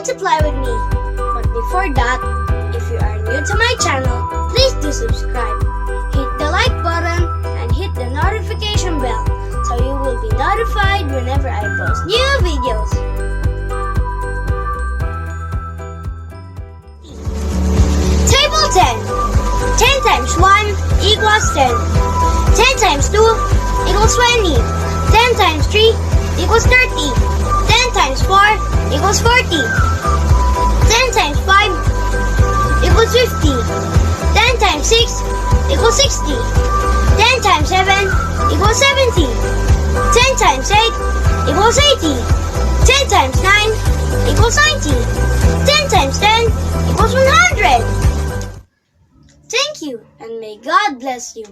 multiply with me. But before that, if you are new to my channel, please do subscribe. Hit the like button and hit the notification bell so you will be notified whenever I post new videos. Table 10. 10 times 1 equals 10. 10 times 2 equals 20. 10 times 3 equals 30. 10 times 4 equals 40. 10 times 5 equals 50. 10 times 6 equals 60. 10 times 7 equals 70. 10 times 8 equals 80. 10 times 9 equals 90. 10 times 10 equals 100. Thank you, and may God bless you.